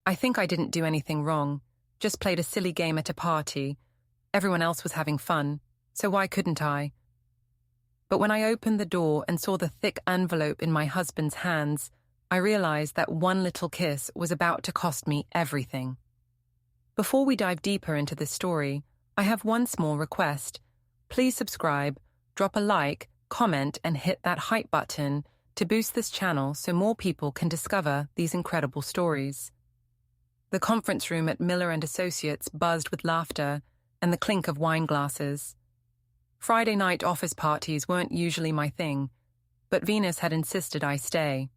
I think I didn't do anything wrong, just played a silly game at a party. Everyone else was having fun, so why couldn't I? But when I opened the door and saw the thick envelope in my husband's hands, I realized that one little kiss was about to cost me everything. Before we dive deeper into this story, I have one small request. Please subscribe, drop a like, comment, and hit that hype button to boost this channel so more people can discover these incredible stories. The conference room at Miller & Associates buzzed with laughter and the clink of wine glasses. Friday night office parties weren't usually my thing, but Venus had insisted I stay.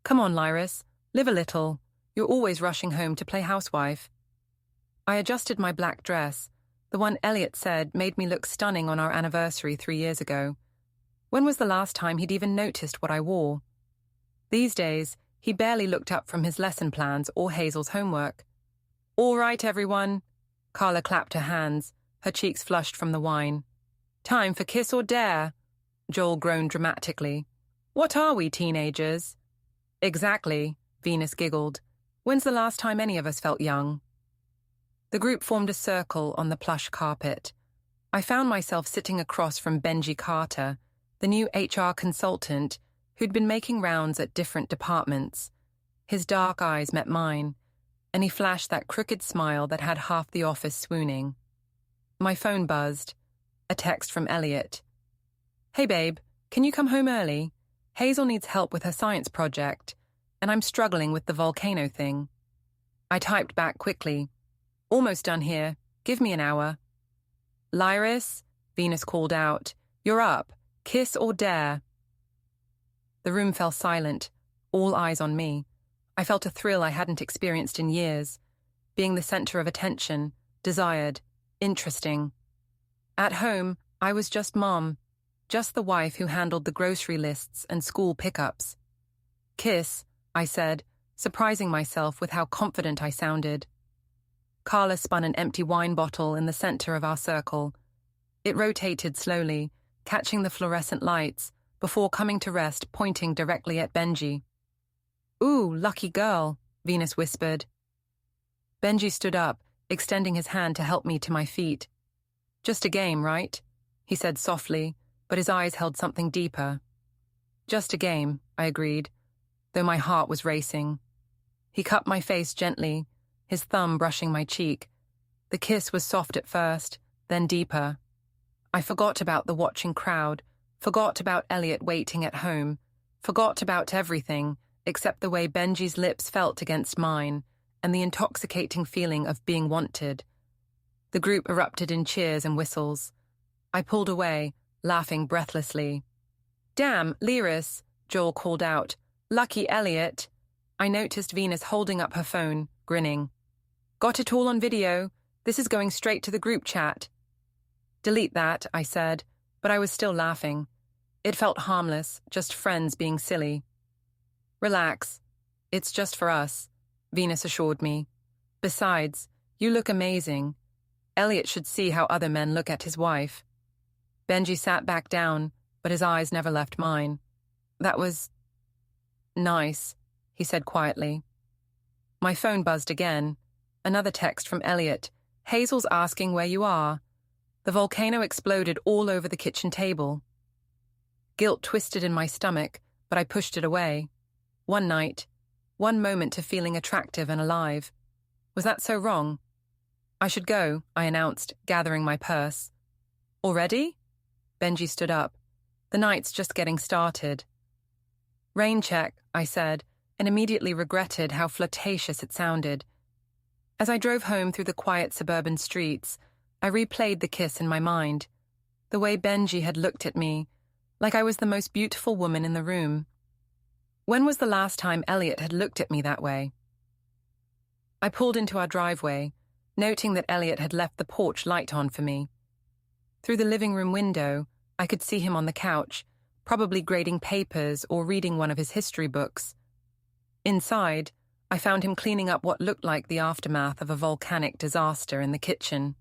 Come on, Lyris, live a little. You're always rushing home to play housewife. I adjusted my black dress, the one Elliot said made me look stunning on our anniversary 3 years ago. When was the last time he'd even noticed what I wore? These days, he barely looked up from his lesson plans or Hazel's homework. All right, everyone. Carla clapped her hands, her cheeks flushed from the wine. Time for kiss or dare, Joel groaned dramatically. What are we, teenagers? Exactly, Venus giggled. When's the last time any of us felt young? The group formed a circle on the plush carpet. I found myself sitting across from Benji Carter, the new HR consultant who'd been making rounds at different departments. His dark eyes met mine, and he flashed that crooked smile that had half the office swooning. My phone buzzed. A text from Elliot. Hey babe, can you come home early? Hazel needs help with her science project, and I'm struggling with the volcano thing. I typed back quickly. Almost done here. Give me an hour. Lyris, Venus called out. You're up. Kiss or dare? The room fell silent, all eyes on me. I felt a thrill I hadn't experienced in years, being the center of attention, desired, interesting. At home, I was just mom, just the wife who handled the grocery lists and school pickups. Kiss, I said, surprising myself with how confident I sounded. Carla spun an empty wine bottle in the center of our circle. It rotated slowly, catching the fluorescent lights, before coming to rest pointing directly at Benji. Ooh, lucky girl, Venus whispered. Benji stood up, extending his hand to help me to my feet. Just a game, right? He said softly, but his eyes held something deeper. Just a game, I agreed, though my heart was racing. He cupped my face gently, his thumb brushing my cheek. The kiss was soft at first, then deeper. I forgot about the watching crowd, forgot about Elliot waiting at home, forgot about everything except the way Benji's lips felt against mine and the intoxicating feeling of being wanted. The group erupted in cheers and whistles. I pulled away, laughing breathlessly. Damn, Lyris, Joel called out. Lucky Elliot. I noticed Venus holding up her phone, grinning. Got it all on video. This is going straight to the group chat. Delete that, I said, but I was still laughing. It felt harmless, just friends being silly. Relax. It's just for us, Venus assured me. Besides, you look amazing. Elliot should see how other men look at his wife. Benji sat back down, but his eyes never left mine. That was nice, he said quietly. My phone buzzed again. Another text from Elliot. Hazel's asking where you are. The volcano exploded all over the kitchen table. Guilt twisted in my stomach, but I pushed it away. One night, one moment of feeling attractive and alive. Was that so wrong? I should go, I announced, gathering my purse. Already? Benji stood up. The night's just getting started. Rain check, I said, and immediately regretted how flirtatious it sounded. As I drove home through the quiet suburban streets, I replayed the kiss in my mind, the way Benji had looked at me, like I was the most beautiful woman in the room. When was the last time Elliot had looked at me that way? I pulled into our driveway, noting that Elliot had left the porch light on for me. Through the living room window, I could see him on the couch, probably grading papers or reading one of his history books. Inside, I found him cleaning up what looked like the aftermath of a volcanic disaster in the kitchen.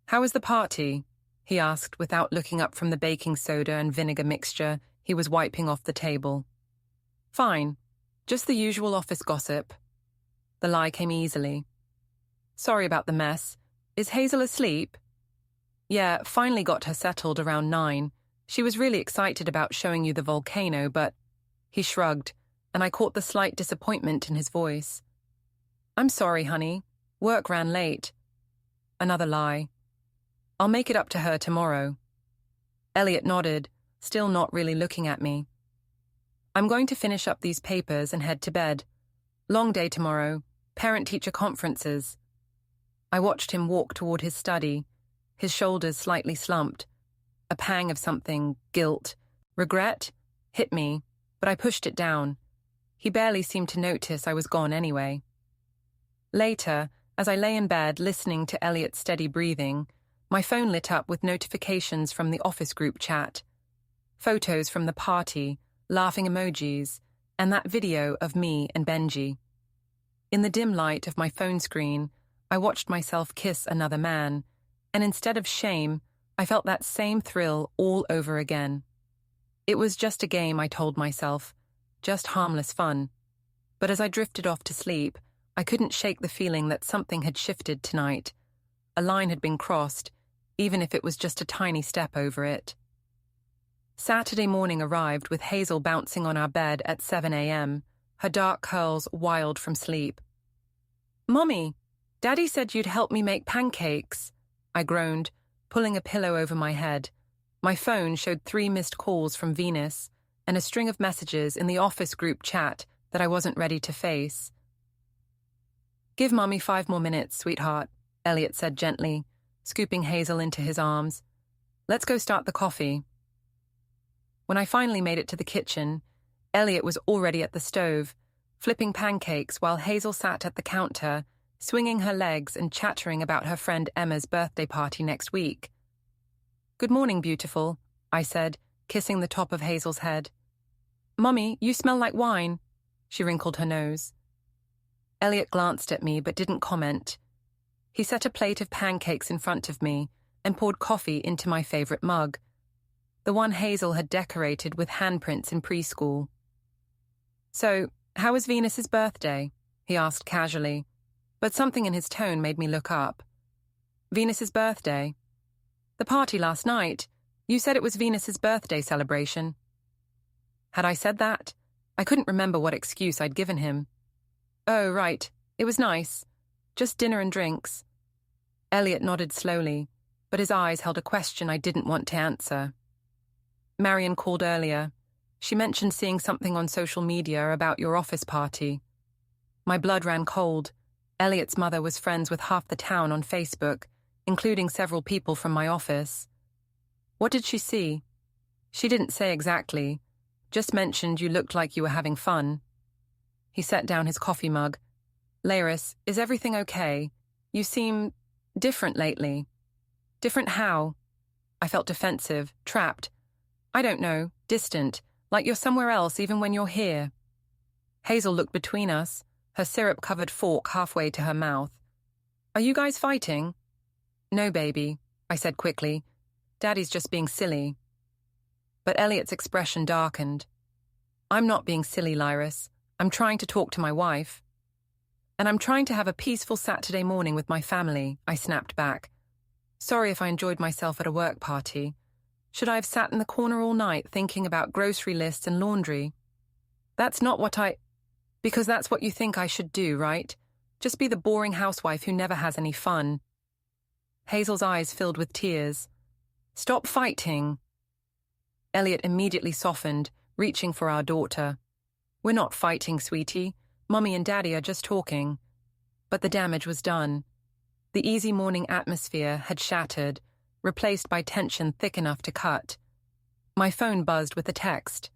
How was the party? He asked without looking up from the baking soda and vinegar mixture he was wiping off the table. Fine. Just the usual office gossip, The lie came easily. Sorry about the mess. Is Hazel asleep? Yeah, finally got her settled around 9. She was really excited about showing you the volcano, but... He shrugged, and I caught the slight disappointment in his voice. I'm sorry, honey. Work ran late. Another lie. I'll make it up to her tomorrow. Elliot nodded, still not really looking at me. I'm going to finish up these papers and head to bed. Long day tomorrow. Parent-teacher conferences. I watched him walk toward his study, his shoulders slightly slumped. A pang of something, guilt, regret, hit me, but I pushed it down. He barely seemed to notice I was gone anyway. Later, as I lay in bed listening to Elliot's steady breathing, my phone lit up with notifications from the office group chat. Photos from the party, laughing emojis, and that video of me and Benji. In the dim light of my phone screen, I watched myself kiss another man, and instead of shame, I felt that same thrill all over again. It was just a game, I told myself, just harmless fun. But as I drifted off to sleep, I couldn't shake the feeling that something had shifted tonight. A line had been crossed, even if it was just a tiny step over it. Saturday morning arrived with Hazel bouncing on our bed at 7 a.m., her dark curls wild from sleep. Mommy, Daddy said you'd help me make pancakes, I groaned, pulling a pillow over my head. My phone showed 3 missed calls from Venus and a string of messages in the office group chat that I wasn't ready to face. Give Mommy 5 more minutes, sweetheart, Elliot said gently, scooping Hazel into his arms. Let's go start the coffee. When I finally made it to the kitchen, Elliot was already at the stove, flipping pancakes while Hazel sat at the counter, swinging her legs and chattering about her friend Emma's birthday party next week. Good morning, beautiful, I said, kissing the top of Hazel's head. Mummy, you smell like wine. She wrinkled her nose. Elliot glanced at me but didn't comment. He set a plate of pancakes in front of me and poured coffee into my favorite mug, the one Hazel had decorated with handprints in preschool. So, how was Venus's birthday? He asked casually, but something in his tone made me look up. Venus's birthday? The party last night. You said it was Venus's birthday celebration. Had I said that? I couldn't remember what excuse I'd given him. Oh, right. It was nice. Just dinner and drinks. Elliot nodded slowly, but his eyes held a question I didn't want to answer. Marion called earlier. She mentioned seeing something on social media about your office party. My blood ran cold. Elliot's mother was friends with half the town on Facebook, including several people from my office. What did she see? She didn't say exactly, just mentioned you looked like you were having fun. He set down his coffee mug. Lyris, is everything okay? You seem different lately. Different how? I felt defensive, trapped. I don't know, distant, like you're somewhere else even when you're here. Hazel looked between us, her syrup-covered fork halfway to her mouth. Are you guys fighting? No, baby, I said quickly. Daddy's just being silly. But Elliot's expression darkened. I'm not being silly, Lyris. I'm trying to talk to my wife. And I'm trying to have a peaceful Saturday morning with my family, I snapped back. Sorry if I enjoyed myself at a work party. Should I have sat in the corner all night thinking about grocery lists and laundry? That's not what Because that's what you think I should do, right? Just be the boring housewife who never has any fun. Hazel's eyes filled with tears. Stop fighting. Elliot immediately softened, reaching for our daughter. We're not fighting, sweetie. Mummy and Daddy are just talking. But the damage was done. The easy morning atmosphere had shattered, replaced by tension thick enough to cut. My phone buzzed with a text.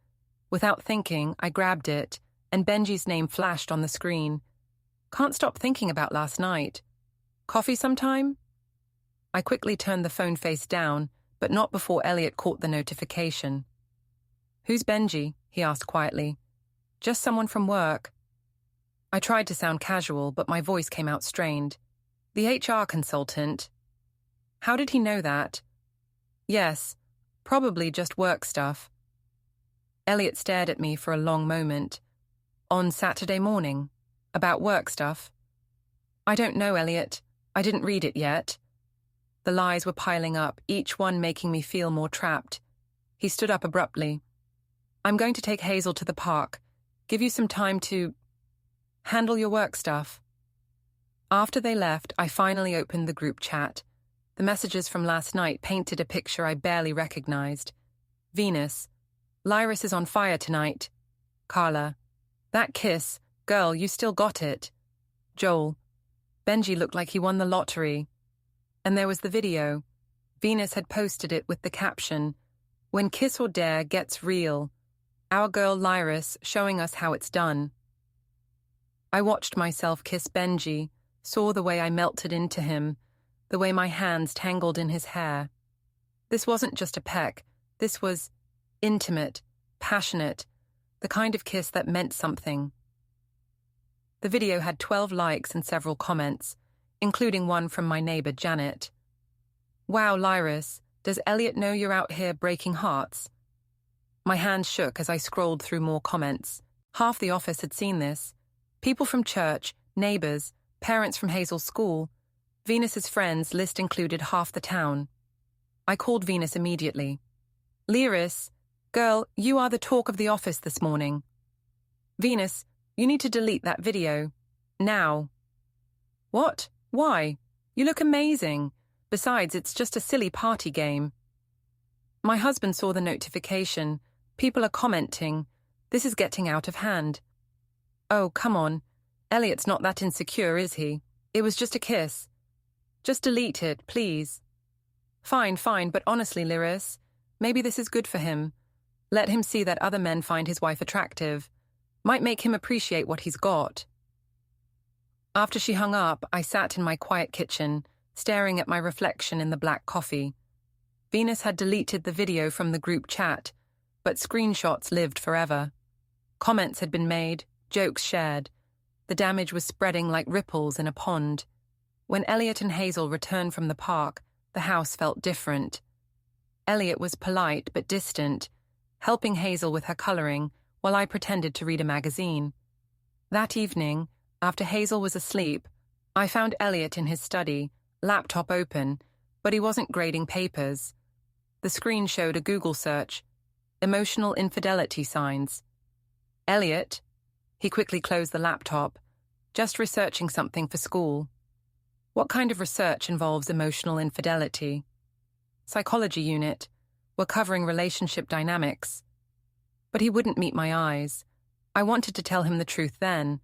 Without thinking, I grabbed it, and Benji's name flashed on the screen. Can't stop thinking about last night. Coffee sometime? I quickly turned the phone face down, but not before Elliot caught the notification. Who's Benji? He asked quietly. Just someone from work. I tried to sound casual, but my voice came out strained. The HR consultant. How did he know that? Yes, probably just work stuff. Elliot stared at me for a long moment. On Saturday morning? About work stuff? I don't know, Elliot. I didn't read it yet. The lies were piling up, each one making me feel more trapped. He stood up abruptly. I'm going to take Hazel to the park. Give you some time to handle your work stuff. After they left, I finally opened the group chat. The messages from last night painted a picture I barely recognized. Venus. Lyris is on fire tonight. Carla. That kiss. Girl, you still got it. Joel. Benji looked like he won the lottery. And there was the video. Venus had posted it with the caption, "When Kiss or Dare gets real. Our girl Lyris showing us how it's done." I watched myself kiss Benji, saw the way I melted into him, the way my hands tangled in his hair. This wasn't just a peck. This was intimate, passionate, the kind of kiss that meant something. The video had 12 likes and several comments, including one from my neighbor Janet. Wow, Lyris, does Elliot know you're out here breaking hearts? My hands shook as I scrolled through more comments. Half the office had seen this. People from church, neighbors, parents from Hazel's school. Venus's friends list included half the town. I called Venus immediately. Lyris, girl, you are the talk of the office this morning. Venus, you need to delete that video. Now. What? Why? You look amazing. Besides, it's just a silly party game. My husband saw the notification. People are commenting. This is getting out of hand. Oh, come on. Elliot's not that insecure, is he? It was just a kiss. Just delete it, please. Fine, but honestly, Lyris, maybe this is good for him. Let him see that other men find his wife attractive. Might make him appreciate what he's got. After she hung up, I sat in my quiet kitchen, staring at my reflection in the black coffee. Venus had deleted the video from the group chat, but screenshots lived forever. Comments had been made, jokes shared. The damage was spreading like ripples in a pond. When Elliot and Hazel returned from the park, the house felt different. Elliot was polite but distant, helping Hazel with her coloring while I pretended to read a magazine. That evening, after Hazel was asleep, I found Elliot in his study, laptop open, but he wasn't grading papers. The screen showed a Google search, emotional infidelity signs. Elliot, he quickly closed the laptop, just researching something for school. What kind of research involves emotional infidelity? Psychology unit. We're covering relationship dynamics. But he wouldn't meet my eyes. I wanted to tell him the truth then,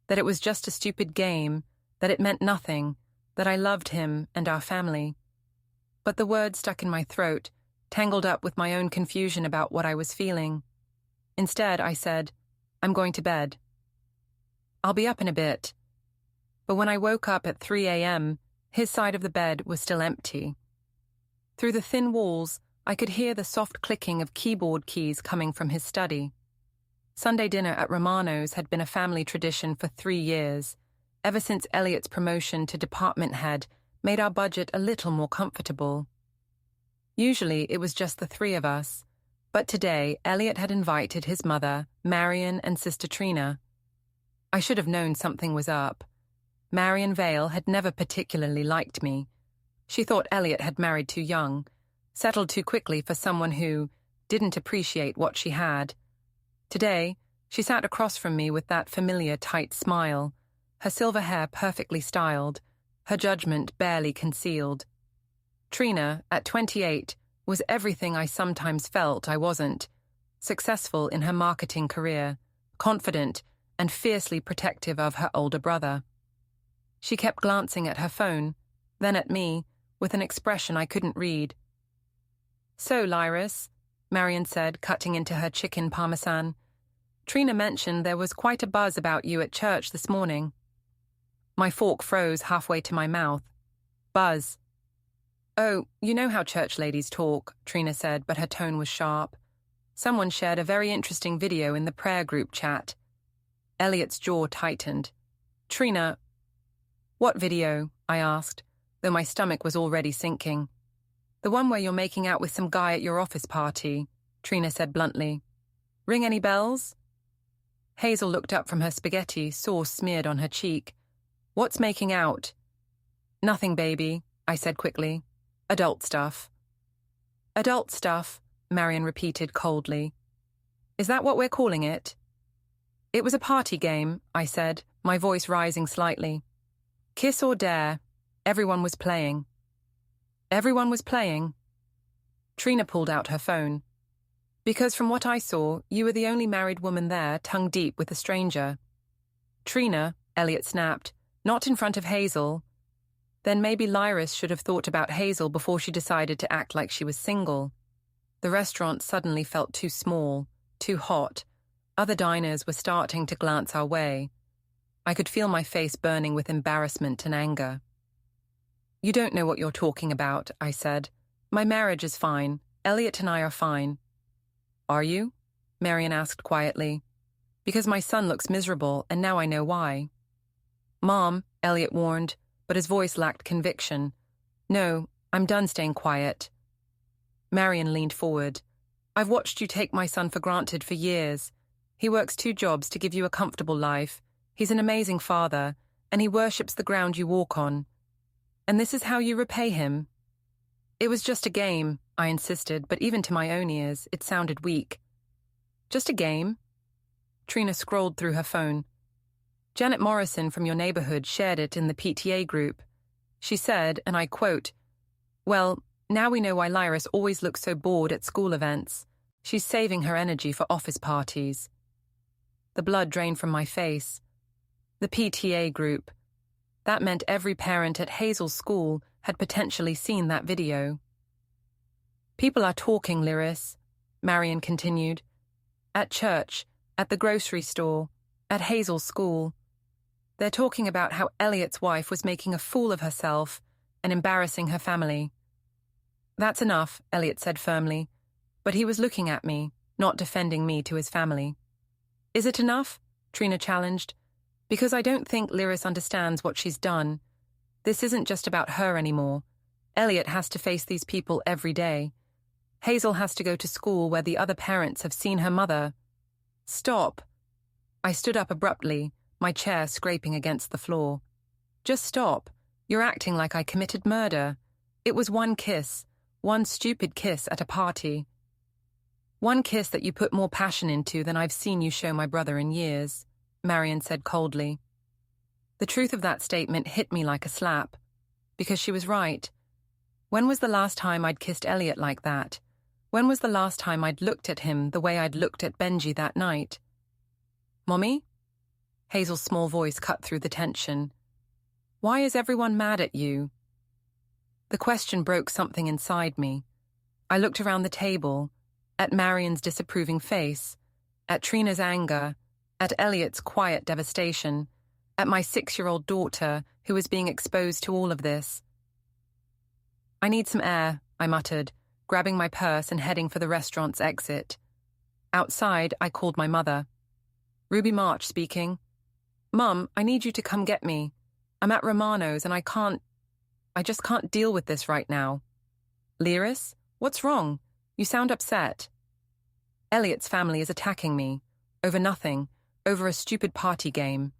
that it was just a stupid game, that it meant nothing, that I loved him and our family. But the words stuck in my throat, tangled up with my own confusion about what I was feeling. Instead, I said, I'm going to bed. I'll be up in a bit. But when I woke up at 3 a.m., his side of the bed was still empty. Through the thin walls, I could hear the soft clicking of keyboard keys coming from his study. Sunday dinner at Romano's had been a family tradition for 3 years, ever since Elliot's promotion to department head made our budget a little more comfortable. Usually it was just the three of us, but today Elliot had invited his mother, Marion, and sister Trina. I should have known something was up. Marion Vale had never particularly liked me. She thought Elliot had married too young, settled too quickly for someone who didn't appreciate what she had. Today, she sat across from me with that familiar tight smile, her silver hair perfectly styled, her judgment barely concealed. Trina, at 28, was everything I sometimes felt I wasn't. Successful in her marketing career, confident and fiercely protective of her older brother. She kept glancing at her phone, then at me, with an expression I couldn't read. So, Lyris, Marion said, cutting into her chicken parmesan, Trina mentioned there was quite a buzz about you at church this morning. My fork froze halfway to my mouth. Buzz. Oh, you know how church ladies talk, Trina said, but her tone was sharp. Someone shared a very interesting video in the prayer group chat. Elliot's jaw tightened. Trina, what video? I asked, though my stomach was already sinking. The one where you're making out with some guy at your office party, Trina said bluntly. Ring any bells? Hazel looked up from her spaghetti, sauce smeared on her cheek. What's making out? Nothing, baby, I said quickly. Adult stuff. Adult stuff, Marion repeated coldly. Is that what we're calling it? It was a party game, I said, my voice rising slightly. Kiss or dare. Everyone was playing. Everyone was playing. Trina pulled out her phone. Because from what I saw, you were the only married woman there, tongue deep with a stranger. Trina, Elliot snapped, not in front of Hazel. Then maybe Lyris should have thought about Hazel before she decided to act like she was single. The restaurant suddenly felt too small, too hot. Other diners were starting to glance our way. I could feel my face burning with embarrassment and anger. You don't know what you're talking about, I said. My marriage is fine. Elliot and I are fine. Are you? Marion asked quietly. Because my son looks miserable, and now I know why. Mom, Elliot warned, but his voice lacked conviction. No, I'm done staying quiet. Marion leaned forward. I've watched you take my son for granted for years. He works 2 jobs to give you a comfortable life. He's an amazing father, and he worships the ground you walk on. And this is how you repay him? It was just a game, I insisted, but even to my own ears, it sounded weak. Just a game? Trina scrolled through her phone. Janet Morrison from your neighborhood shared it in the PTA group. She said, and I quote, well, now we know why Lyris always looks so bored at school events. She's saving her energy for office parties. The blood drained from my face. The PTA group. That meant every parent at Hazel's school had potentially seen that video. People are talking, Lyris, Marion continued. At church, at the grocery store, at Hazel's school. They're talking about how Elliot's wife was making a fool of herself and embarrassing her family. That's enough, Elliot said firmly, but he was looking at me, not defending me to his family. Is it enough? Trina challenged. Because I don't think Lyris understands what she's done. This isn't just about her anymore. Elliot has to face these people every day. Hazel has to go to school where the other parents have seen her mother. Stop. I stood up abruptly, my chair scraping against the floor. Just stop. You're acting like I committed murder. It was one kiss, one stupid kiss at a party. One kiss that you put more passion into than I've seen you show my brother in years, Marion said coldly. The truth of that statement hit me like a slap, because she was right. When was the last time I'd kissed Elliot like that? When was the last time I'd looked at him the way I'd looked at Benji that night? Mommy? Hazel's small voice cut through the tension. Why is everyone mad at you? The question broke something inside me. I looked around the table, at Marion's disapproving face, at Trina's anger, at Elliot's quiet devastation, at my 6-year-old daughter who was being exposed to all of this. I need some air, I muttered, grabbing my purse and heading for the restaurant's exit. Outside, I called my mother. Ruby March speaking. Mum, I need you to come get me. I'm at Romano's and I just can't deal with this right now. Lyris, what's wrong? You sound upset. Elliot's family is attacking me. Over nothing. Over a stupid party game.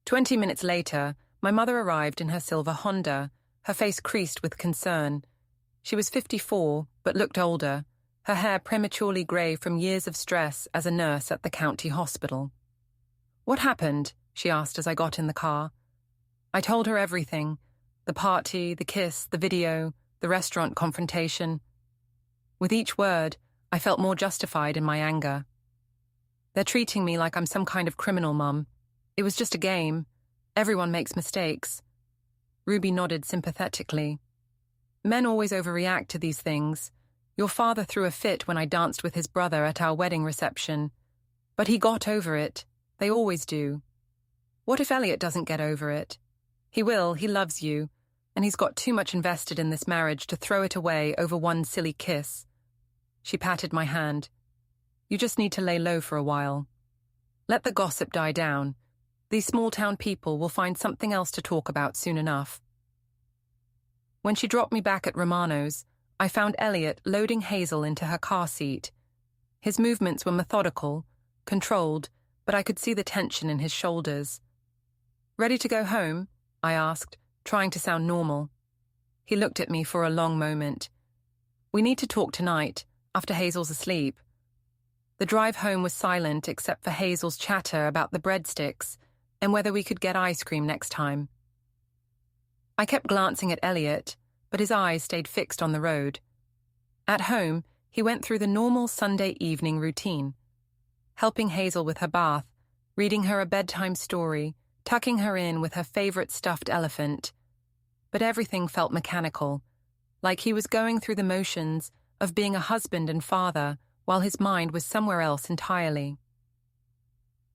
20 minutes later, my mother arrived in her silver Honda, her face creased with concern. She was 54, but looked older, her hair prematurely grey from years of stress as a nurse at the county hospital. What happened? She asked as I got in the car. I told her everything. The party, the kiss, the video, the restaurant confrontation. With each word, I felt more justified in my anger. They're treating me like I'm some kind of criminal, Mum. It was just a game. Everyone makes mistakes. Ruby nodded sympathetically. Men always overreact to these things. Your father threw a fit when I danced with his brother at our wedding reception. But he got over it. They always do. What if Elliot doesn't get over it? He will, he loves you, and he's got too much invested in this marriage to throw it away over one silly kiss. She patted my hand. You just need to lay low for a while. Let the gossip die down. These small-town people will find something else to talk about soon enough. When she dropped me back at Romano's, I found Elliot loading Hazel into her car seat. His movements were methodical, controlled, but I could see the tension in his shoulders. Ready to go home? I asked, trying to sound normal. He looked at me for a long moment. We need to talk tonight, after Hazel's asleep. The drive home was silent except for Hazel's chatter about the breadsticks and whether we could get ice cream next time. I kept glancing at Elliot, but his eyes stayed fixed on the road. At home, he went through the normal Sunday evening routine, helping Hazel with her bath, reading her a bedtime story, tucking her in with her favorite stuffed elephant. But everything felt mechanical, like he was going through the motions of being a husband and father while his mind was somewhere else entirely.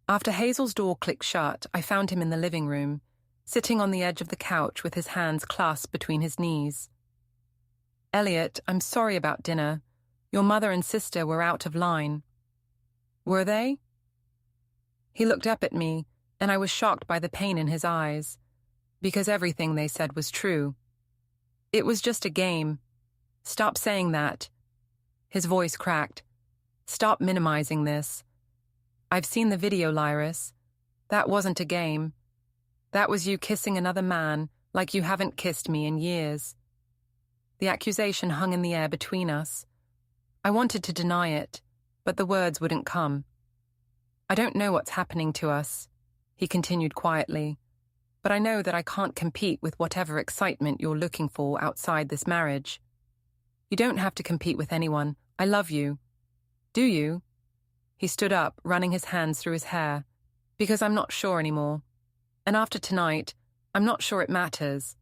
After Hazel's door clicked shut, I found him in the living room, sitting on the edge of the couch with his hands clasped between his knees. Elliot, I'm sorry about dinner. Your mother and sister were out of line. Were they? He looked up at me, and I was shocked by the pain in his eyes, because everything they said was true. It was just a game. Stop saying that. His voice cracked. Stop minimizing this. I've seen the video, Lyris. That wasn't a game. That was you kissing another man like you haven't kissed me in years. The accusation hung in the air between us. I wanted to deny it, but the words wouldn't come. I don't know what's happening to us, he continued quietly, but I know that I can't compete with whatever excitement you're looking for outside this marriage. You don't have to compete with anyone. I love you. Do you? He stood up, running his hands through his hair. Because I'm not sure anymore. And after tonight, I'm not sure it matters.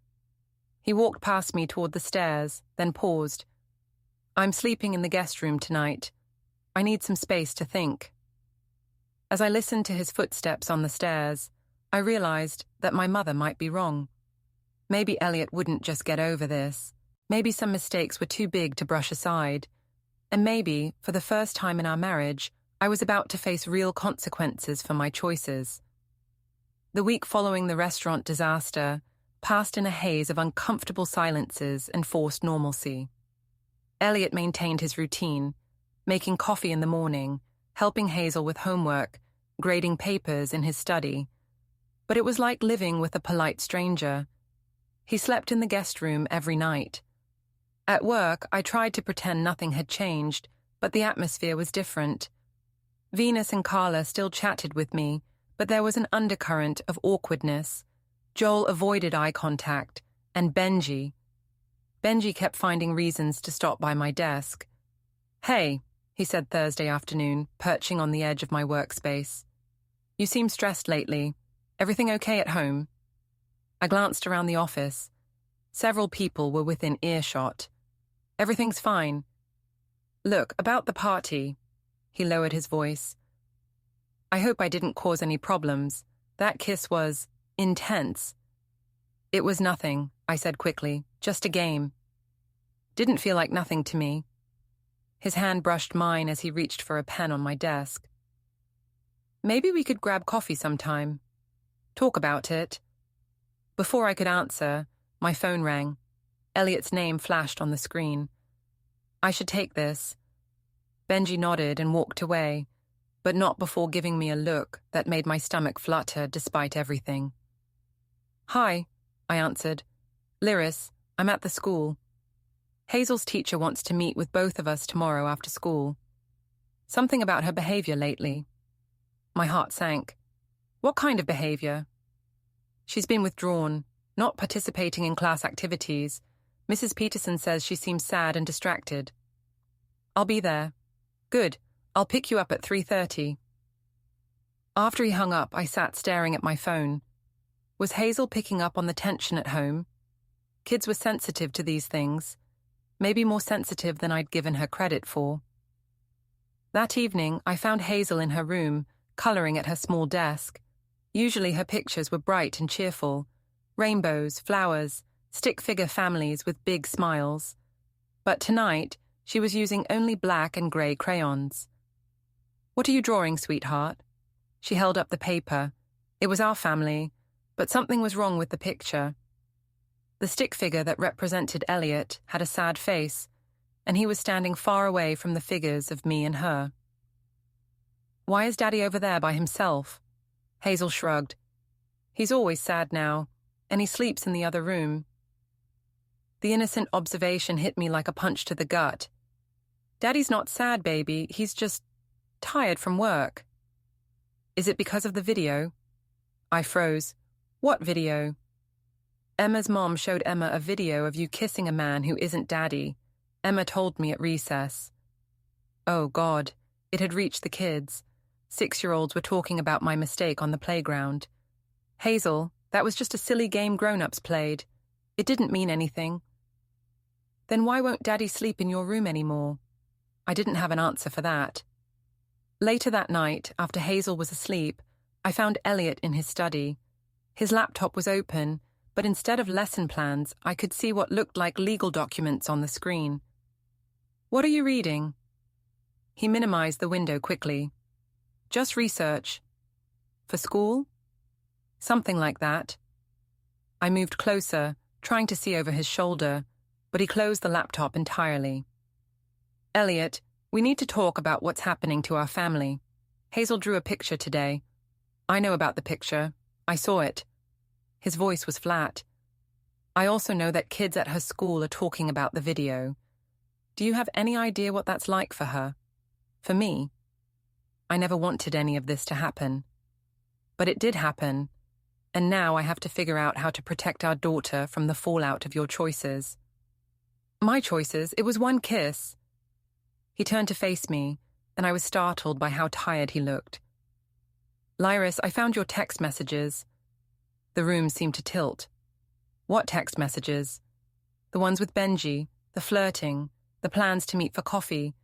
He walked past me toward the stairs, then paused. I'm sleeping in the guest room tonight. I need some space to think. As I listened to his footsteps on the stairs, I realized that my mother might be wrong. Maybe Elliot wouldn't just get over this. Maybe some mistakes were too big to brush aside. And maybe, for the first time in our marriage, I was about to face real consequences for my choices. The week following the restaurant disaster passed in a haze of uncomfortable silences and forced normalcy. Elliot maintained his routine, making coffee in the morning, helping Hazel with homework, grading papers in his study. But it was like living with a polite stranger. He slept in the guest room every night. At work, I tried to pretend nothing had changed, but the atmosphere was different. Venus and Carla still chatted with me, but there was an undercurrent of awkwardness. Joel avoided eye contact, and Benji kept finding reasons to stop by my desk. Hey, he said Thursday afternoon, perching on the edge of my workspace. You seem stressed lately. Everything okay at home? I glanced around the office. Several people were within earshot. Everything's fine. Look, about the party. He lowered his voice. I hope I didn't cause any problems. That kiss was intense. It was nothing, I said quickly. Just a game. Didn't feel like nothing to me. His hand brushed mine as he reached for a pen on my desk. Maybe we could grab coffee sometime. Talk about it. Before I could answer, my phone rang. Elliot's name flashed on the screen. I should take this. Benji nodded and walked away, but not before giving me a look that made my stomach flutter despite everything. Hi, I answered. Lyris, I'm at the school. Hazel's teacher wants to meet with both of us tomorrow after school. Something about her behavior lately. My heart sank. What kind of behavior? She's been withdrawn, not participating in class activities. Mrs. Peterson says she seems sad and distracted. I'll be there. Good. I'll pick you up at 3:30. After he hung up, I sat staring at my phone. Was Hazel picking up on the tension at home? Kids were sensitive to these things, maybe more sensitive than I'd given her credit for. That evening, I found Hazel in her room, coloring at her small desk. Usually her pictures were bright and cheerful. Rainbows, flowers, stick-figure families with big smiles. But tonight, she was using only black and grey crayons. What are you drawing, sweetheart? She held up the paper. It was our family, but something was wrong with the picture. The stick figure that represented Elliot had a sad face, and he was standing far away from the figures of me and her. Why is Daddy over there by himself? Hazel shrugged. He's always sad now, and he sleeps in the other room. The innocent observation hit me like a punch to the gut. Daddy's not sad, baby. He's just tired from work. Is it because of the video? I froze. What video? Emma's mom showed Emma a video of you kissing a man who isn't Daddy. Emma told me at recess. Oh, God. It had reached the kids. 6-year-olds were talking about my mistake on the playground. Hazel, that was just a silly game grown-ups played. It didn't mean anything. Then why won't Daddy sleep in your room anymore? I didn't have an answer for that. Later that night, after Hazel was asleep, I found Elliot in his study. His laptop was open, but instead of lesson plans, I could see what looked like legal documents on the screen. What are you reading? He minimized the window quickly. Just research. For school? Something like that. I moved closer, trying to see over his shoulder, but he closed the laptop entirely. Elliot, we need to talk about what's happening to our family. Hazel drew a picture today. I know about the picture. I saw it. His voice was flat. I also know that kids at her school are talking about the video. Do you have any idea what that's like for her? For me? I never wanted any of this to happen. But it did happen, and now I have to figure out how to protect our daughter from the fallout of your choices. My choices? It was one kiss. He turned to face me, and I was startled by how tired he looked. Lyris, I found your text messages. The room seemed to tilt. What text messages? The ones with Benji, the flirting, the plans to meet for coffee,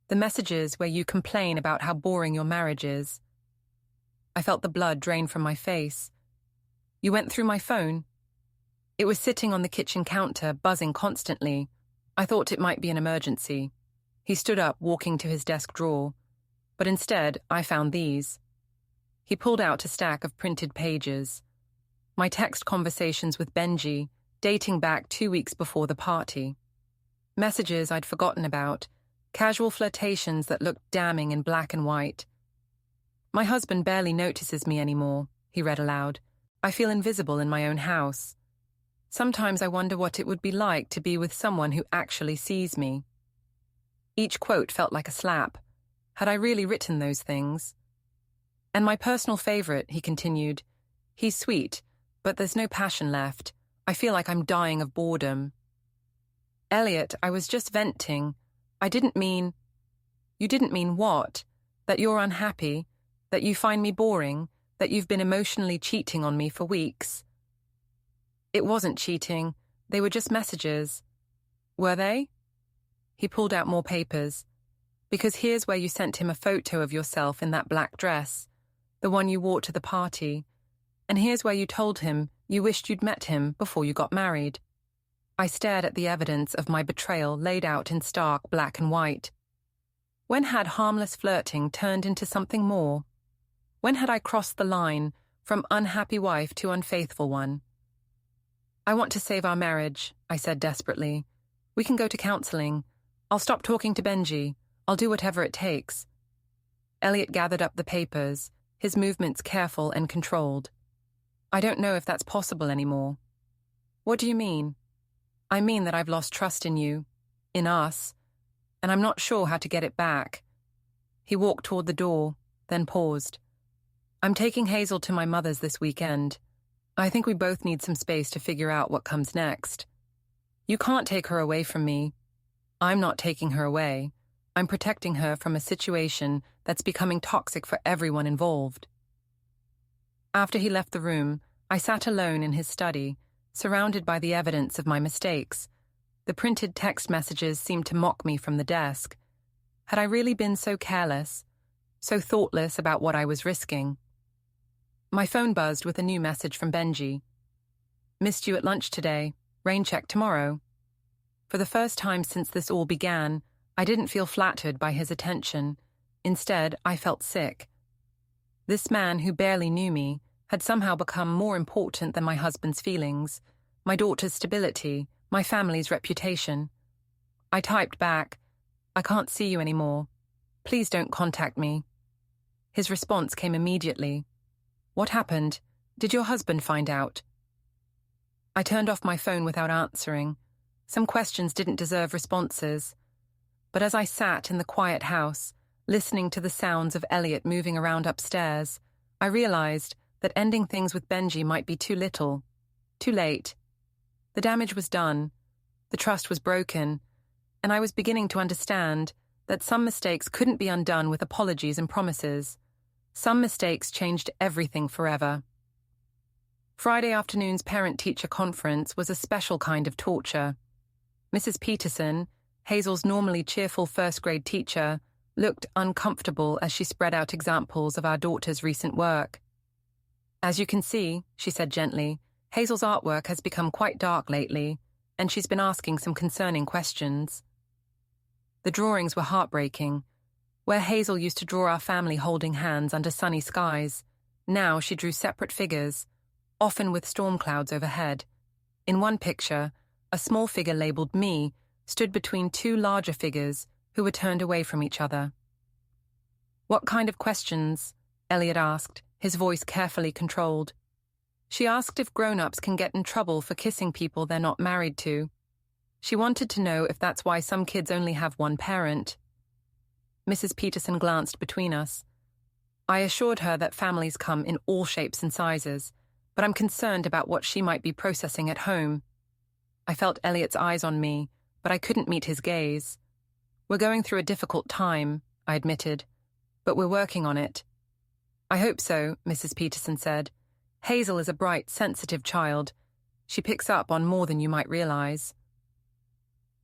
the messages where you complain about how boring your marriage is. I felt the blood drain from my face. You went through my phone? It was sitting on the kitchen counter, buzzing constantly. I thought it might be an emergency. He stood up, walking to his desk drawer. But instead, I found these. He pulled out a stack of printed pages. My text conversations with Benji, dating back 2 weeks before the party. Messages I'd forgotten about, casual flirtations that looked damning in black and white. My husband barely notices me anymore, he read aloud. I feel invisible in my own house. Sometimes I wonder what it would be like to be with someone who actually sees me. Each quote felt like a slap. Had I really written those things? And my personal favorite, he continued, he's sweet, but there's no passion left. I feel like I'm dying of boredom. Elliot, I was just venting. I didn't mean... You didn't mean what? That you're unhappy? That you find me boring? That you've been emotionally cheating on me for weeks? It wasn't cheating. They were just messages. Were they? He pulled out more papers. Because here's where you sent him a photo of yourself in that black dress, the one you wore to the party. And here's where you told him you wished you'd met him before you got married. I stared at the evidence of my betrayal laid out in stark black and white. When had harmless flirting turned into something more? When had I crossed the line from unhappy wife to unfaithful one? I want to save our marriage, I said desperately. We can go to counseling. I'll stop talking to Benji. I'll do whatever it takes. Elliot gathered up the papers, his movements careful and controlled. I don't know if that's possible anymore. What do you mean? I mean that I've lost trust in you, in us, and I'm not sure how to get it back. He walked toward the door, then paused. I'm taking Hazel to my mother's this weekend. I think we both need some space to figure out what comes next. You can't take her away from me. I'm not taking her away. I'm protecting her from a situation that's becoming toxic for everyone involved. After he left the room, I sat alone in his study, surrounded by the evidence of my mistakes. The printed text messages seemed to mock me from the desk. Had I really been so careless, so thoughtless about what I was risking? My phone buzzed with a new message from Benji. Missed you at lunch today. Rain check tomorrow. For the first time since this all began, I didn't feel flattered by his attention. Instead, I felt sick. This man who barely knew me had somehow become more important than my husband's feelings, my daughter's stability, my family's reputation. I typed back, I can't see you anymore. Please don't contact me. His response came immediately. What happened? Did your husband find out? I turned off my phone without answering. Some questions didn't deserve responses. But as I sat in the quiet house, listening to the sounds of Elliot moving around upstairs, I realized that ending things with Benji might be too little, too late. The damage was done, the trust was broken, and I was beginning to understand that some mistakes couldn't be undone with apologies and promises. Some mistakes changed everything forever. Friday afternoon's parent-teacher conference was a special kind of torture. Mrs. Peterson, Hazel's normally cheerful first-grade teacher, looked uncomfortable as she spread out examples of our daughter's recent work. As you can see, she said gently, Hazel's artwork has become quite dark lately, and she's been asking some concerning questions. The drawings were heartbreaking. Where Hazel used to draw our family holding hands under sunny skies, now she drew separate figures, often with storm clouds overhead. In one picture, a small figure labeled me stood between two larger figures who were turned away from each other. What kind of questions? Elliot asked, his voice carefully controlled. She asked if grown-ups can get in trouble for kissing people they're not married to. She wanted to know if that's why some kids only have one parent. Mrs. Peterson glanced between us. I assured her that families come in all shapes and sizes, but I'm concerned about what she might be processing at home. I felt Elliot's eyes on me, but I couldn't meet his gaze. We're going through a difficult time, I admitted, but we're working on it. I hope so, Mrs. Peterson said. Hazel is a bright, sensitive child. She picks up on more than you might realize.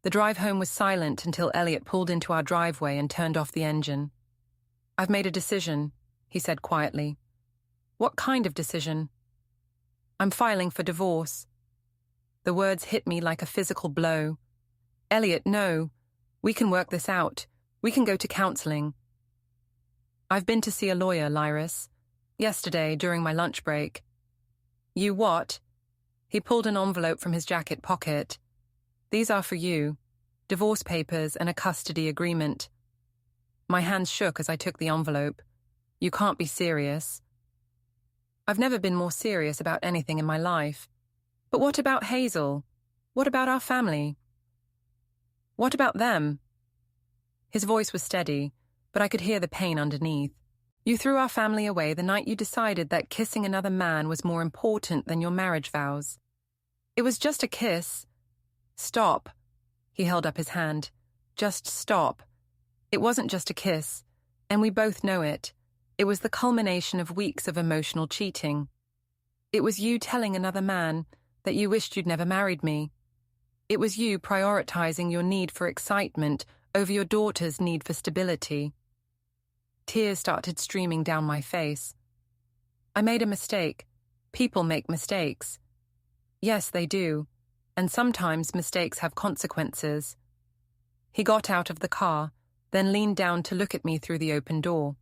The drive home was silent until Elliot pulled into our driveway and turned off the engine. I've made a decision, he said quietly. What kind of decision? I'm filing for divorce. The words hit me like a physical blow. Elliot, no. We can work this out. We can go to counseling. I've been to see a lawyer, Lyris. Yesterday, during my lunch break. You what? He pulled an envelope from his jacket pocket. These are for you. Divorce papers and a custody agreement. My hands shook as I took the envelope. You can't be serious. I've never been more serious about anything in my life. But what about Hazel? What about our family? What about them? His voice was steady, but I could hear the pain underneath. You threw our family away the night you decided that kissing another man was more important than your marriage vows. It was just a kiss. Stop. He held up his hand. Just stop. It wasn't just a kiss, and we both know it. It was the culmination of weeks of emotional cheating. It was you telling another man that you wished you'd never married me. It was you prioritizing your need for excitement over your daughter's need for stability. Tears started streaming down my face. I made a mistake. People make mistakes. Yes, they do. And sometimes mistakes have consequences. He got out of the car, then leaned down to look at me through the open door.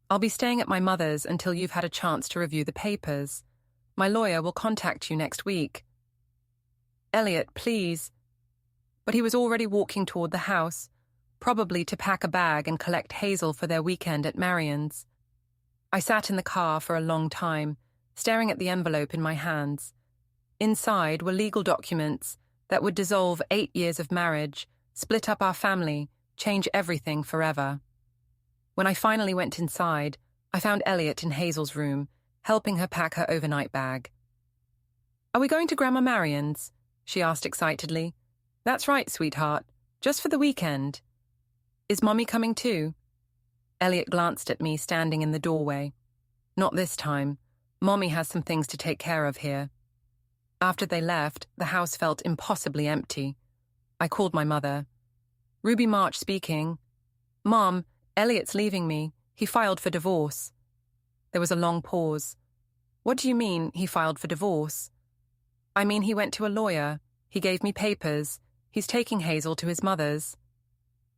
I'll be staying at my mother's until you've had a chance to review the papers. My lawyer will contact you next week. Elliot, please. But he was already walking toward the house, probably to pack a bag and collect Hazel for their weekend at Marion's. I sat in the car for a long time, staring at the envelope in my hands. Inside were legal documents that would dissolve 8 years of marriage, split up our family, change everything forever. When I finally went inside, I found Elliot in Hazel's room, helping her pack her overnight bag. Are we going to Grandma Marion's? She asked excitedly. That's right, sweetheart. Just for the weekend. Is Mommy coming too? Elliot glanced at me standing in the doorway. Not this time. Mommy has some things to take care of here. After they left, the house felt impossibly empty. I called my mother. Ruby March speaking. Mom, Elliot's leaving me. He filed for divorce. There was a long pause. What do you mean, he filed for divorce? I mean, he went to a lawyer. He gave me papers. He's taking Hazel to his mother's.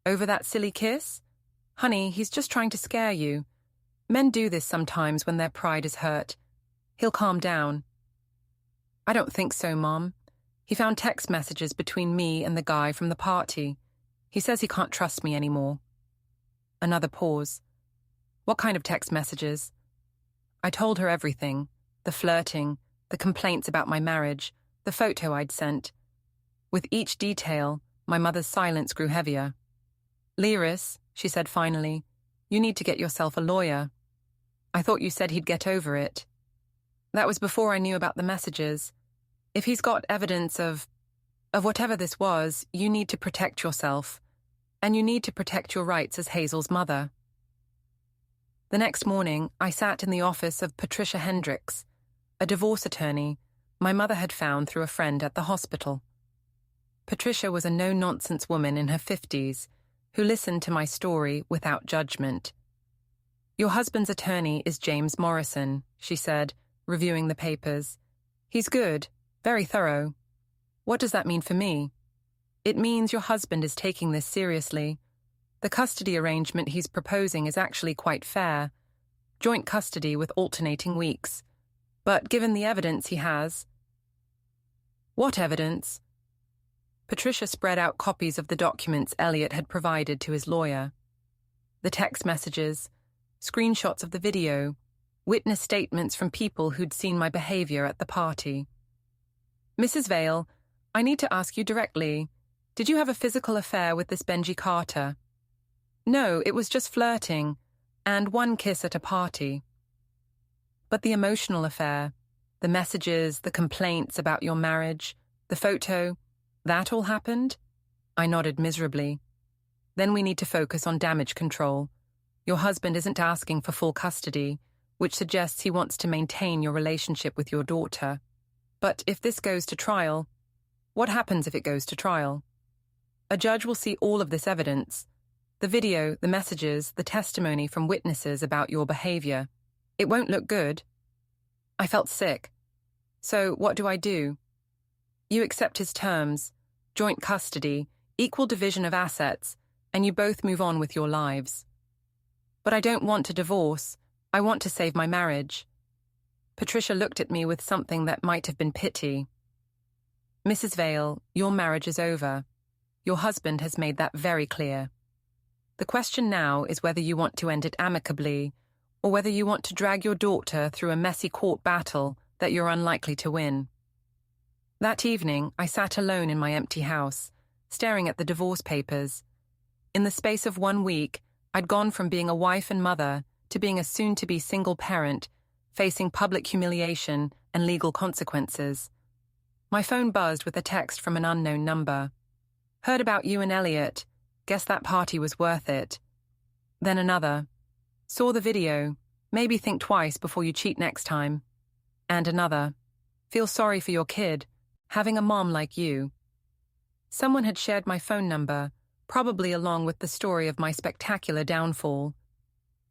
Over that silly kiss? Honey, he's just trying to scare you. Men do this sometimes when their pride is hurt. He'll calm down. I don't think so, Mom. He found text messages between me and the guy from the party. He says he can't trust me anymore. Another pause. What kind of text messages? I told her everything. the flirting, the complaints about my marriage, the photo I'd sent. With each detail, my mother's silence grew heavier. "Lyris," she said finally, "you need to get yourself a lawyer. I thought you said he'd get over it." That was before I knew about the messages. If he's got evidence of whatever this was, you need to protect yourself. And you need to protect your rights as Hazel's mother. The next morning, I sat in the office of Patricia Hendricks, a divorce attorney my mother had found through a friend at the hospital. Patricia was a no-nonsense woman in her 50s who listened to my story without judgment. "Your husband's attorney is James Morrison," she said, reviewing the papers. "He's good, very thorough. What does that mean for me?" "It means your husband is taking this seriously. The custody arrangement he's proposing is actually quite fair. Joint custody with alternating weeks. But given the evidence he has..." "What evidence?" Patricia spread out copies of the documents Elliot had provided to his lawyer. The text messages, screenshots of the video, witness statements from people who'd seen my behavior at the party. "Mrs. Vale, I need to ask you directly. Did you have a physical affair with this Benji Carter?" "No, it was just flirting, and one kiss at a party." "But the emotional affair, the messages, the complaints about your marriage, the photo, that all happened?" I nodded miserably. "Then we need to focus on damage control. Your husband isn't asking for full custody, which suggests he wants to maintain your relationship with your daughter. But if this goes to trial, what happens if it goes to trial? A judge will see all of this evidence, the video, the messages, the testimony from witnesses about your behavior. It won't look good." I felt sick. "So what do I do?" "You accept his terms, joint custody, equal division of assets, and you both move on with your lives." "But I don't want a divorce. I want to save my marriage." Patricia looked at me with something that might have been pity. "Mrs. Vale, your marriage is over. Your husband has made that very clear. The question now is whether you want to end it amicably, or whether you want to drag your daughter through a messy court battle that you're unlikely to win." That evening, I sat alone in my empty house, staring at the divorce papers. In the space of 1 week, I'd gone from being a wife and mother to being a soon-to-be single parent, facing public humiliation and legal consequences. My phone buzzed with a text from an unknown number. "Heard about you and Elliot. Guess that party was worth it." Then another. "Saw the video. Maybe think twice before you cheat next time." And another. "Feel sorry for your kid, having a mom like you." Someone had shared my phone number, probably along with the story of my spectacular downfall.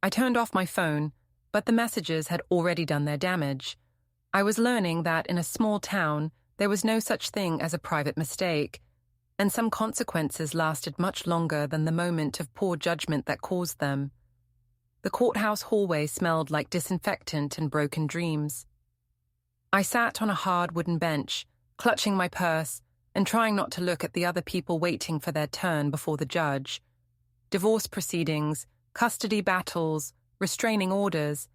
I turned off my phone, but the messages had already done their damage. I was learning that in a small town, there was no such thing as a private mistake, and some consequences lasted much longer than the moment of poor judgment that caused them. The courthouse hallway smelled like disinfectant and broken dreams. I sat on a hard wooden bench, clutching my purse and trying not to look at the other people waiting for their turn before the judge. Divorce proceedings, custody battles, restraining orders.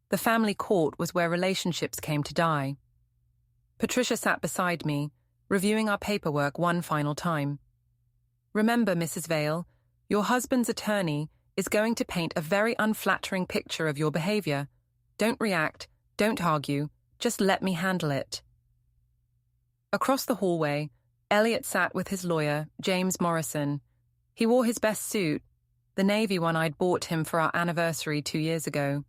The family court was where relationships came to die. Patricia sat beside me, reviewing our paperwork one final time. "Remember, Mrs. Vale, your husband's attorney is going to paint a very unflattering picture of your behavior. Don't react, don't argue, just let me handle it." Across the hallway, Elliot sat with his lawyer, James Morrison. He wore his best suit, the navy one I'd bought him for our anniversary 2 years ago.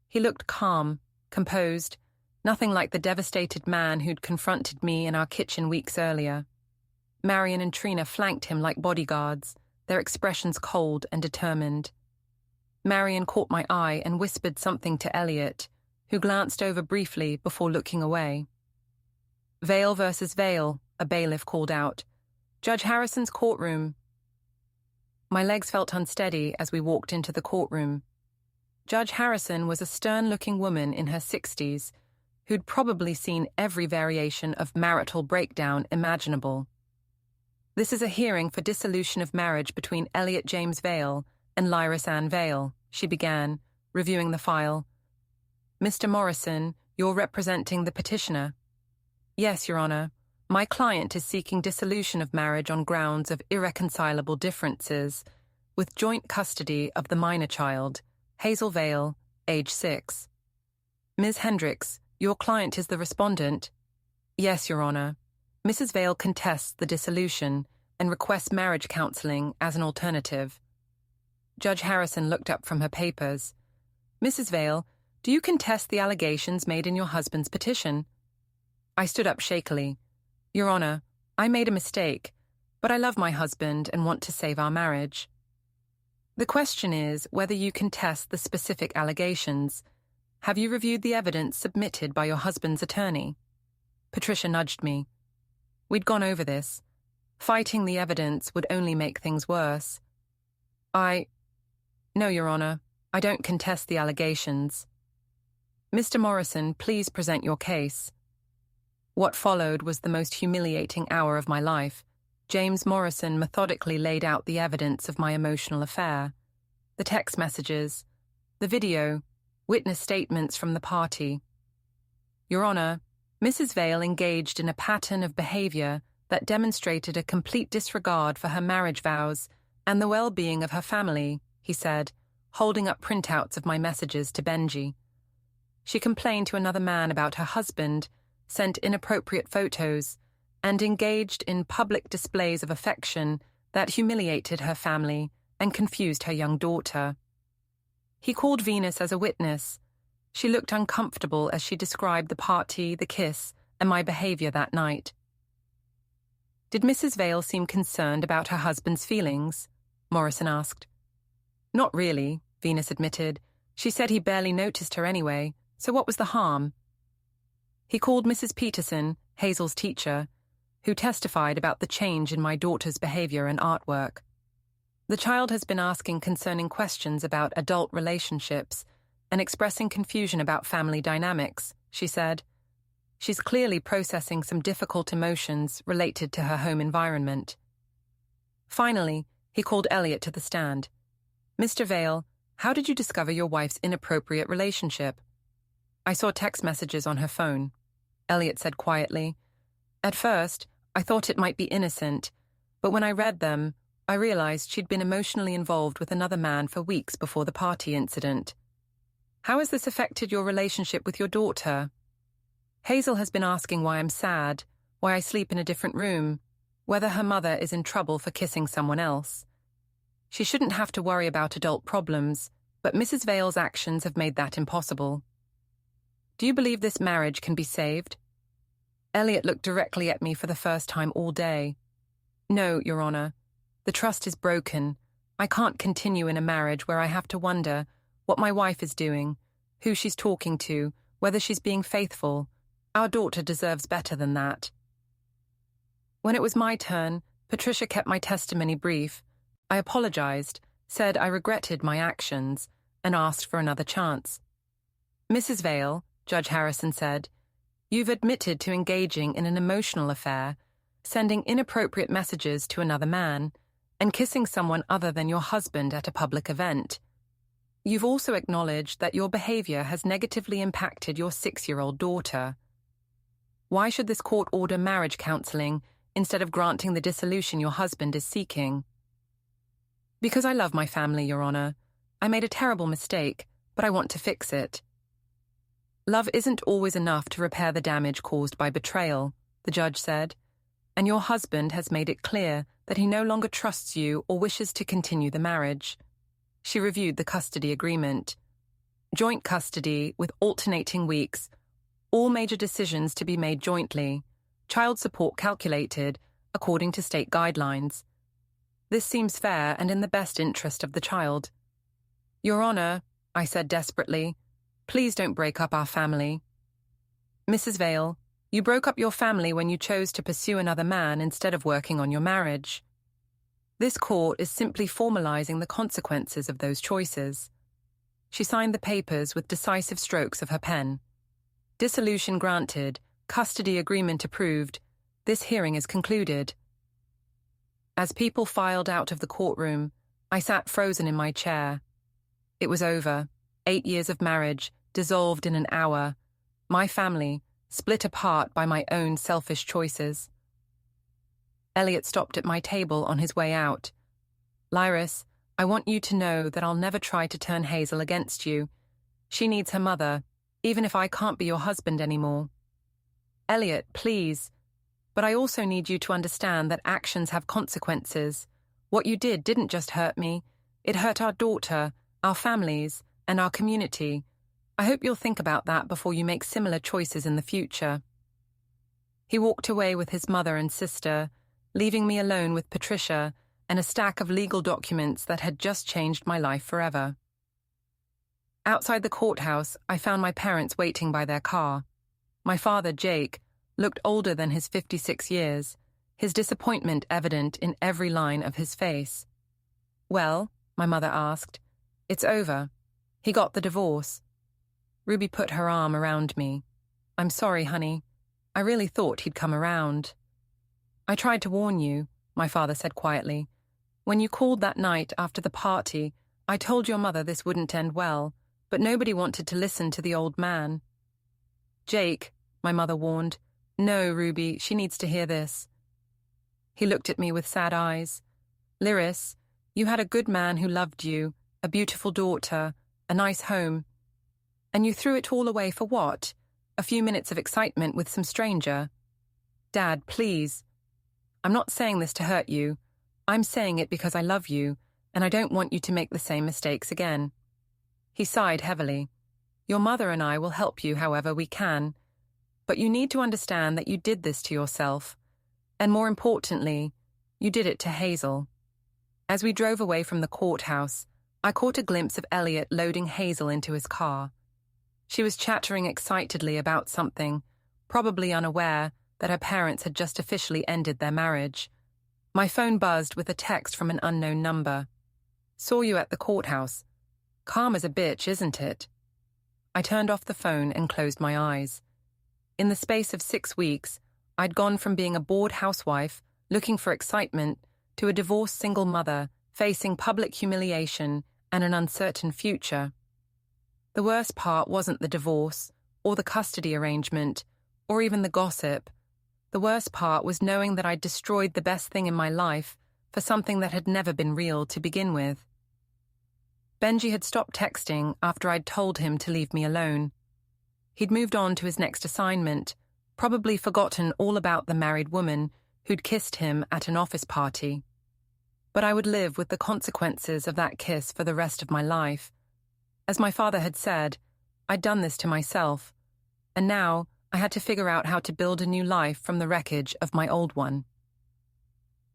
He looked calm, composed, nothing like the devastated man who'd confronted me in our kitchen weeks earlier. Marion and Trina flanked him like bodyguards, their expressions cold and determined. Marion caught my eye and whispered something to Elliot, who glanced over briefly before looking away. "Vale versus Vale," a bailiff called out. "Judge Harrison's courtroom." My legs felt unsteady as we walked into the courtroom. Judge Harrison was a stern-looking woman in her 60s, who'd probably seen every variation of marital breakdown imaginable. "This is a hearing for dissolution of marriage between Elliot James Vale and Lyris Ann Vale," she began, reviewing the file. "Mr. Morrison, you're representing the petitioner. Yes, Your Honor. My client is seeking dissolution of marriage on grounds of irreconcilable differences, with joint custody of the minor child, Hazel Vale, age 6. Ms. Hendricks, your client is the respondent. Yes, Your Honor. Mrs. Vale contests the dissolution and requests marriage counseling as an alternative. Judge Harrison looked up from her papers. Mrs. Vale, do you contest the allegations made in your husband's petition? I stood up shakily. Your Honor, I made a mistake, but I love my husband and want to save our marriage. The question is whether you contest the specific allegations. Have you reviewed the evidence submitted by your husband's attorney? Patricia nudged me. We'd gone over this. Fighting the evidence would only make things worse. No, Your Honor, I don't contest the allegations. Mr. Morrison, please present your case. What followed was the most humiliating hour of my life. James Morrison methodically laid out the evidence of my emotional affair. The text messages, the video, witness statements from the party. Your Honor, Mrs. Vale engaged in a pattern of behavior that demonstrated a complete disregard for her marriage vows and the well-being of her family, he said, holding up printouts of my messages to Benji. She complained to another man about her husband, sent inappropriate photos, and engaged in public displays of affection that humiliated her family and confused her young daughter. He called Venus as a witness. She looked uncomfortable as she described the party, the kiss, and my behavior that night. Did Mrs. Vale seem concerned about her husband's feelings? Morrison asked. Not really, Venus admitted. She said he barely noticed her anyway, so what was the harm? He called Mrs. Peterson, Hazel's teacher, who testified about the change in my daughter's behavior and artwork. The child has been asking concerning questions about adult relationships and expressing confusion about family dynamics, she said. She's clearly processing some difficult emotions related to her home environment. Finally, he called Elliot to the stand. Mr. Vale, how did you discover your wife's inappropriate relationship? I saw text messages on her phone, Elliot said quietly. At first, I thought it might be innocent, but when I read them, I realized she'd been emotionally involved with another man for weeks before the party incident. How has this affected your relationship with your daughter? Hazel has been asking why I'm sad, why I sleep in a different room, whether her mother is in trouble for kissing someone else. She shouldn't have to worry about adult problems, but Mrs. Vale's actions have made that impossible. Do you believe this marriage can be saved? Elliot looked directly at me for the first time all day. No, Your Honor. The trust is broken. I can't continue in a marriage where I have to wonder what my wife is doing, who she's talking to, whether she's being faithful. Our daughter deserves better than that. When it was my turn, Patricia kept my testimony brief. I apologized, said I regretted my actions, and asked for another chance. Mrs. Vale, Judge Harrison said, you've admitted to engaging in an emotional affair, sending inappropriate messages to another man, and kissing someone other than your husband at a public event. You've also acknowledged that your behavior has negatively impacted your 6-year-old daughter. Why should this court order marriage counseling instead of granting the dissolution your husband is seeking? Because I love my family, Your Honor. I made a terrible mistake, but I want to fix it. Love isn't always enough to repair the damage caused by betrayal, the judge said, and your husband has made it clear that he no longer trusts you or wishes to continue the marriage. She reviewed the custody agreement. Joint custody with alternating weeks, all major decisions to be made jointly, child support calculated according to state guidelines. This seems fair and in the best interest of the child. Your Honor, I said desperately, please don't break up our family. Mrs. Vale, you broke up your family when you chose to pursue another man instead of working on your marriage. This court is simply formalizing the consequences of those choices. She signed the papers with decisive strokes of her pen. Dissolution granted, custody agreement approved. This hearing is concluded. As people filed out of the courtroom, I sat frozen in my chair. It was over. 8 years of marriage, dissolved in an hour. My family, split apart by my own selfish choices. Elliot stopped at my table on his way out. Lyris, I want you to know that I'll never try to turn Hazel against you. She needs her mother, even if I can't be your husband anymore. Elliot, please. But I also need you to understand that actions have consequences. What you did didn't just hurt me. It hurt our daughter, our families, and our community. I hope you'll think about that before you make similar choices in the future. He walked away with his mother and sister, leaving me alone with Patricia and a stack of legal documents that had just changed my life forever. Outside the courthouse, I found my parents waiting by their car. My father, Jake, looked older than his 56 years, his disappointment evident in every line of his face. "Well," my mother asked, "it's over. He got the divorce." Ruby put her arm around me. "I'm sorry, honey. I really thought he'd come around." "I tried to warn you," my father said quietly. "When you called that night after the party, I told your mother this wouldn't end well, but nobody wanted to listen to the old man." "Jake," my mother warned. "No, Ruby, she needs to hear this." He looked at me with sad eyes. "Lyris, you had a good man who loved you, a beautiful daughter, a nice home. And you threw it all away for what? A few minutes of excitement with some stranger? Dad, please. I'm not saying this to hurt you. I'm saying it because I love you, and I don't want you to make the same mistakes again." He sighed heavily. "Your mother and I will help you however we can. But you need to understand that you did this to yourself. And more importantly, you did it to Hazel." As we drove away from the courthouse, I caught a glimpse of Elliot loading Hazel into his car. She was chattering excitedly about something, probably unaware that her parents had just officially ended their marriage. My phone buzzed with a text from an unknown number. "Saw you at the courthouse. Calm as a bitch, isn't it?" I turned off the phone and closed my eyes. In the space of 6 weeks, I'd gone from being a bored housewife, looking for excitement, to a divorced single mother, facing public humiliation and an uncertain future. The worst part wasn't the divorce, or the custody arrangement, or even the gossip. The worst part was knowing that I'd destroyed the best thing in my life for something that had never been real to begin with. Benji had stopped texting after I'd told him to leave me alone. He'd moved on to his next assignment, probably forgotten all about the married woman who'd kissed him at an office party. But I would live with the consequences of that kiss for the rest of my life. As my father had said, I'd done this to myself, and now I had to figure out how to build a new life from the wreckage of my old one.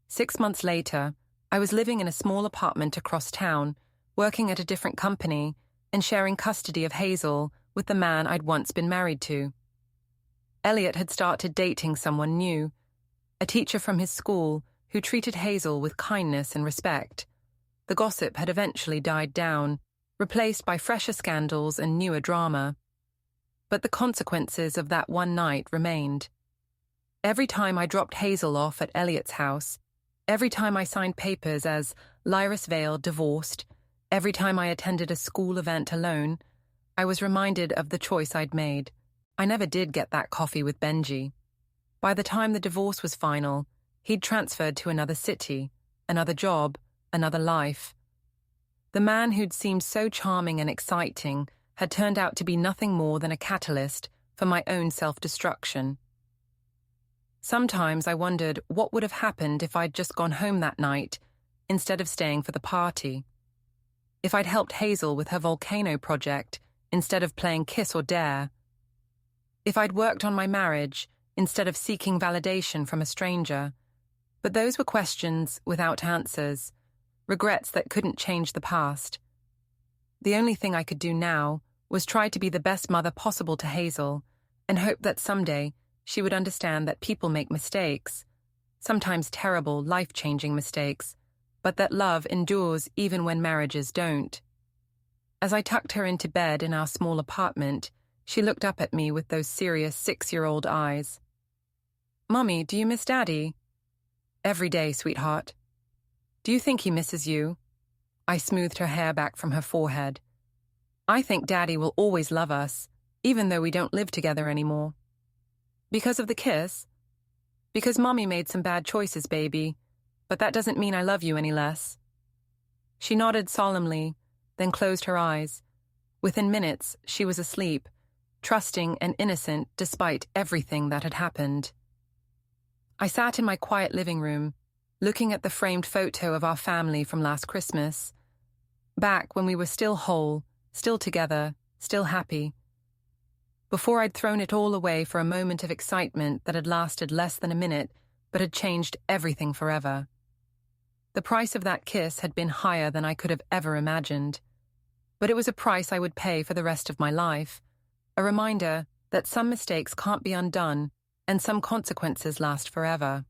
6 months later, I was living in a small apartment across town, working at a different company, and sharing custody of Hazel with the man I'd once been married to. Elliot had started dating someone new, a teacher from his school who treated Hazel with kindness and respect. The gossip had eventually died down, replaced by fresher scandals and newer drama. But the consequences of that one night remained. Every time I dropped Hazel off at Elliot's house, every time I signed papers as Lyris Vale divorced, every time I attended a school event alone, I was reminded of the choice I'd made. I never did get that coffee with Benji. By the time the divorce was final, he'd transferred to another city, another job, another life. The man who'd seemed so charming and exciting had turned out to be nothing more than a catalyst for my own self-destruction. Sometimes I wondered what would have happened if I'd just gone home that night instead of staying for the party. If I'd helped Hazel with her volcano project instead of playing Kiss or Dare. If I'd worked on my marriage instead of seeking validation from a stranger. But those were questions without answers, regrets that couldn't change the past. The only thing I could do now was try to be the best mother possible to Hazel and hope that someday she would understand that people make mistakes, sometimes terrible, life-changing mistakes, but that love endures even when marriages don't. As I tucked her into bed in our small apartment, she looked up at me with those serious 6-year-old eyes. "Mummy, do you miss Daddy?" "Every day, sweetheart." "Do you think he misses you?" I smoothed her hair back from her forehead. "I think Daddy will always love us, even though we don't live together anymore. Because of the kiss? Because Mommy made some bad choices, baby, but that doesn't mean I love you any less. She nodded solemnly, then closed her eyes. Within minutes, she was asleep, trusting and innocent despite everything that had happened. I sat in my quiet living room, looking at the framed photo of our family from last Christmas. Back when we were still whole, still together, still happy. Before I'd thrown it all away for a moment of excitement that had lasted less than a minute, but had changed everything forever. The price of that kiss had been higher than I could have ever imagined. But it was a price I would pay for the rest of my life, a reminder that some mistakes can't be undone and some consequences last forever.